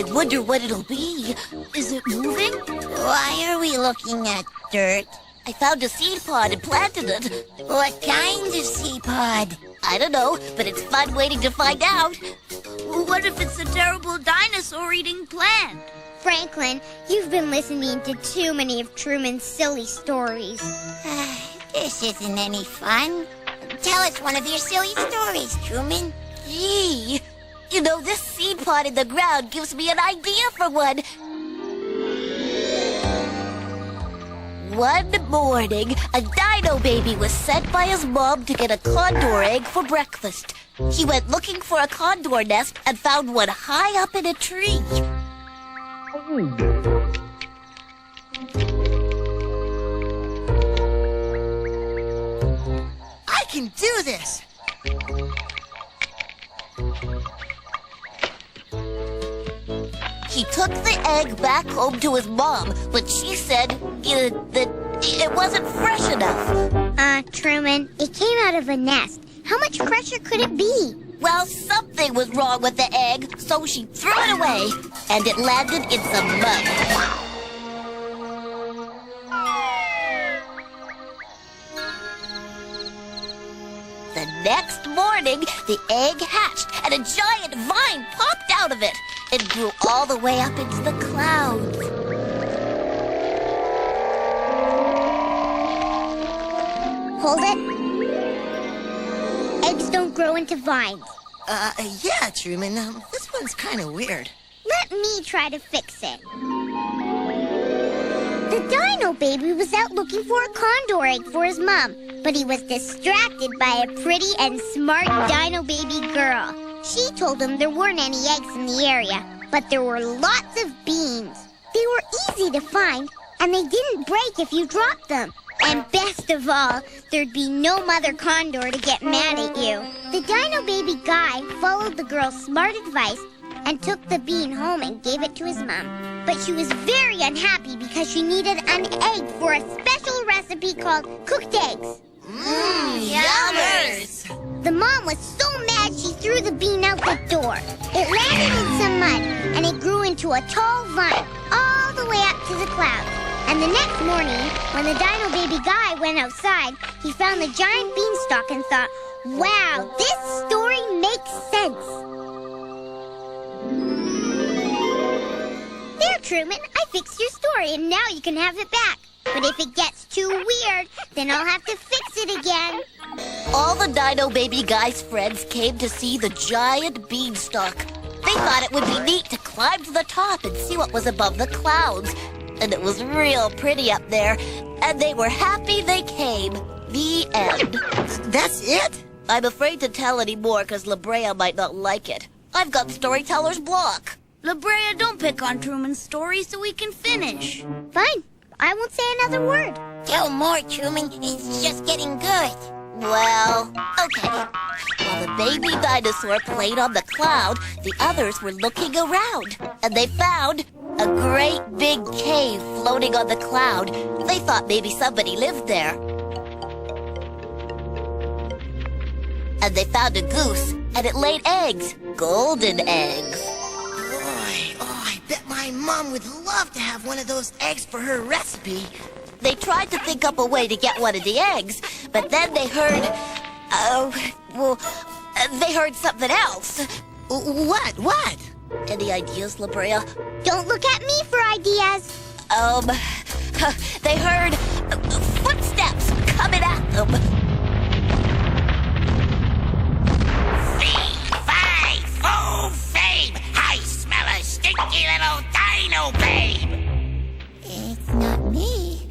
I wonder what it'll be. Is it moving? Why are we looking at dirt? I found a seed pod and planted it. What kind of seed pod? I don't know, but it's fun waiting to find out. What if it's a terrible dinosaur eating plant? Franklin, you've been listening to too many of Truman's silly stories. This isn't any fun. Tell us one of your silly stories, Truman. Gee, you know, this seed pod in the ground gives me an idea for one. One morning, a dino baby was sent by his mom to get a condor egg for breakfast. He went looking for a condor nest and found one high up in a tree. I can do this! He took the egg back home to his mom, but she said that it wasn't fresh enough. Truman, it came out of a nest. How much fresher could it be? Well, something was wrong with the egg, so she threw it away, and it landed in some mud. The next morning, the egg hatched, and a giant vine popped out of it. It grew all the way up into the clouds. Hold it. Eggs don't grow into vines. Yeah, Truman. This one's kind of weird. Let me try to fix it. The Dino Baby was out looking for a condor egg for his mom, but he was distracted by a pretty and smart Dino Baby girl. She told him there weren't any eggs in the area, but there were lots of beans. They were easy to find, and they didn't break if you dropped them. And best of all, there'd be no mother condor to get mad at you. The Dino Baby guy followed the girl's smart advice and took the bean home and gave it to his mom. But she was very unhappy because she needed an egg for a special recipe called cooked eggs. Yummers! The mom was so mad she threw the bean out the door. It landed in some mud, and it grew into a tall vine all the way up to the clouds. And the next morning, when the Dino Baby guy went outside, he found the giant beanstalk and thought, wow, this story makes sense. There, Truman, I fixed your story, and now you can have it back. But if it gets too weird, then I'll have to fix it again. All the Dino Baby guy's friends came to see the giant beanstalk. They thought it would be neat to climb to the top and see what was above the clouds. And it was real pretty up there, and they were happy they came. The end. That's it? I'm afraid to tell any more because La Brea might not like it. I've got storyteller's block. La Brea, don't pick on Truman's story so we can finish. Fine, I won't say another word. Tell more, Truman. It's just getting good. Well, okay. While the baby dinosaur played on the cloud, the others were looking around, and they found a great big cave floating on the cloud. They thought maybe somebody lived there. And they found a goose, and it laid eggs, golden eggs. Boy, I bet my mom would love to have one of those eggs for her recipe. They tried to think up a way to get one of the eggs, but then they heard, they heard something else. What? Any ideas, La Brea? Don't look at me for ideas. They heard footsteps coming at them. 3, 5, 4, fame! I smell a stinky little dino babe! It's not me.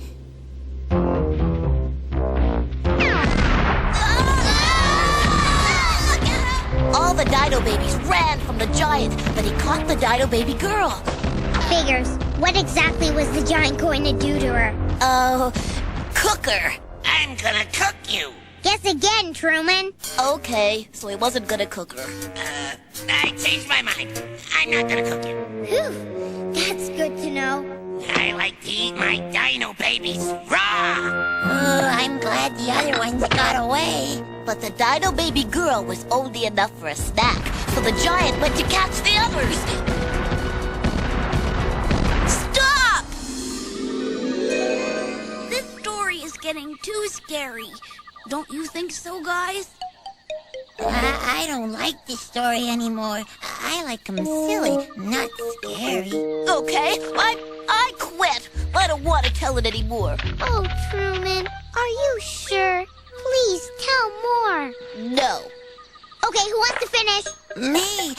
All the Dino Babies ran from the giant, but he caught the Dino Baby girl. Figures. What exactly was the giant going to do to her? Cook her. I'm gonna cook you. Guess again, Truman. Okay, so he wasn't gonna cook her. I changed my mind. I'm not gonna cook you. Whew, that's good to know. I like to eat my dino babies raw. I'm glad the other ones got away. But the Dino Baby girl was only enough for a snack, so the giant went to catch the others. scary. Don't you think so, guys? I don't like this story anymore. I like them silly, not scary. Okay, I quit. I don't want to tell it anymore. Oh, Truman, are you sure? Please tell more. No. Okay, who wants to finish? Me!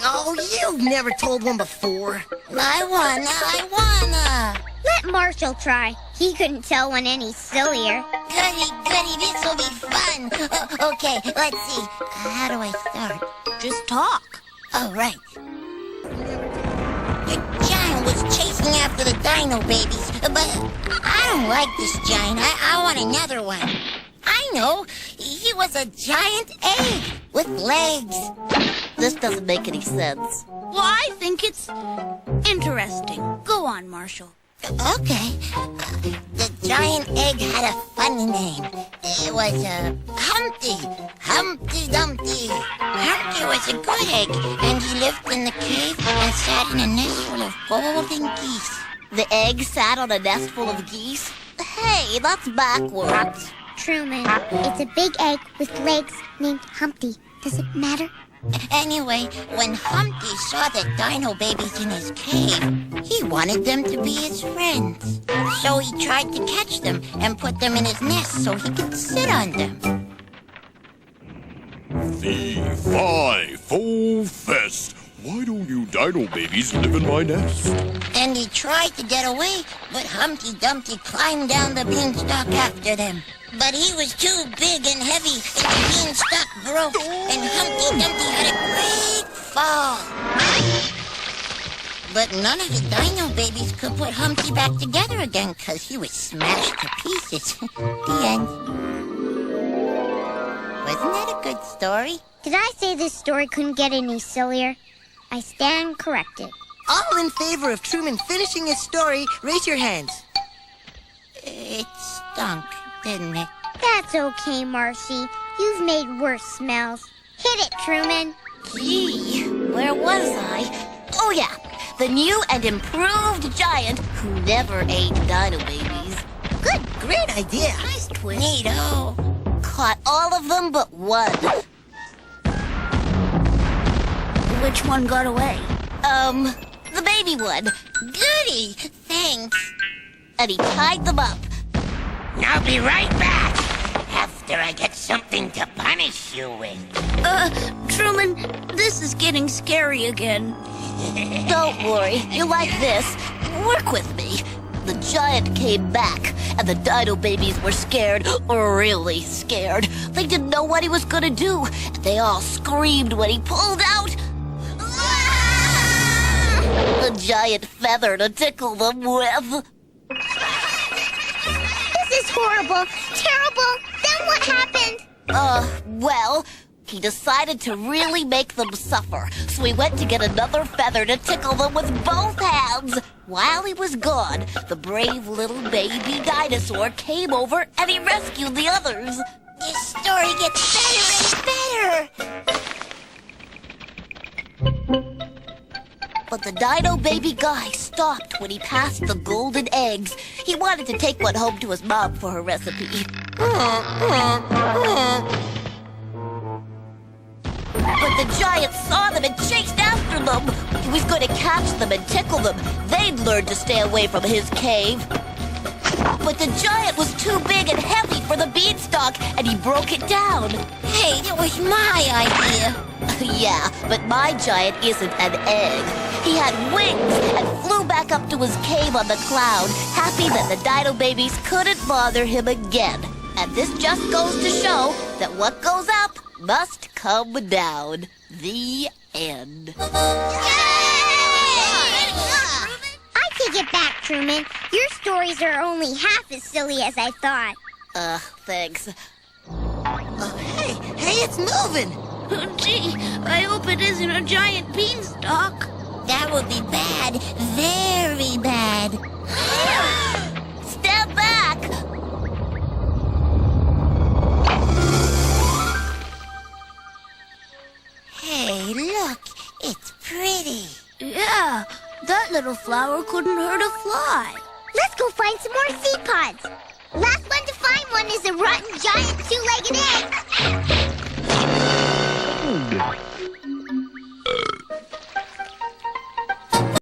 Oh, you've never told one before. I wanna! Let Marshall try. He couldn't tell one any sillier. Goody, this'll be fun! Okay, let's see. How do I start? Just talk. Oh, right. The giant was chasing after the Dino Babies, but I don't like this giant. I want another one. I know. He was a giant egg with legs. This doesn't make any sense. Well, I think it's interesting. Go on, Marshall. Okay. The giant egg had a funny name. It was Humpty. Humpty Dumpty. Humpty was a good egg, and he lived in the cave and sat in a nest full of golden geese. The egg sat on a nest full of geese? Hey, that's backwards. Truman, it's a big egg with legs named Humpty. Does it matter? Anyway, when Humpty saw the Dino Babies in his cave, he wanted them to be his friends. So he tried to catch them and put them in his nest so he could sit on them. Fee, fi, fo, fest. Why don't you Dino Babies live in my nest? And he tried to get away, but Humpty Dumpty climbed down the beanstalk after them. But he was too big and heavy, and the beanstalk broke, and Humpty Dumpty had a great fall. But none of the Dino Babies could put Humpty back together again, because he was smashed to pieces. The end. Wasn't that a good story? Did I say this story couldn't get any sillier? I stand corrected. All in favor of Truman finishing his story, raise your hands. It stunk, didn't it? That's okay, Marcy. You've made worse smells. Hit it, Truman. Gee, where was I? Oh yeah, the new and improved giant who never ate Dino Babies. Great idea. Nice twist. Neato. Caught all of them but one. Which one got away? The baby one. Goody! Thanks. And he tied them up. I'll be right back after I get something to punish you with. Truman, this is getting scary again. Don't worry, you like this. Work with me. The giant came back, and the Dino Babies were scared, really scared. They didn't know what he was gonna do, and they all screamed when he pulled out a giant feather to tickle them with. This is horrible. Terrible. Then what happened? Well, he decided to really make them suffer, so he went to get another feather to tickle them with both hands. While he was gone, the brave little baby dinosaur came over and he rescued the others. This story gets better and better. But the Dino Baby guy stopped when he passed the golden eggs. He wanted to take one home to his mom for her recipe. But the giant saw them and chased after them. He was going to catch them and tickle them. They'd learn to stay away from his cave. But the giant was too big and heavy for the beanstalk, and he broke it down. Hey, that was my idea. Yeah, but my giant isn't an egg. He had wings and flew back up to his cave on the cloud, happy that the Dino Babies couldn't bother him again. And this just goes to show that what goes up must come down. The end. I take it back, Truman. Your stories are only half as silly as I thought. Thanks. Hey, it's moving. Oh, gee, I hope it isn't a giant beanstalk. That would be bad. Very bad. Step back! Hey, look. It's pretty. Yeah, that little flower couldn't hurt a fly. Let's go find some more seed pods. Last one to find. slime one is a rotten giant two-legged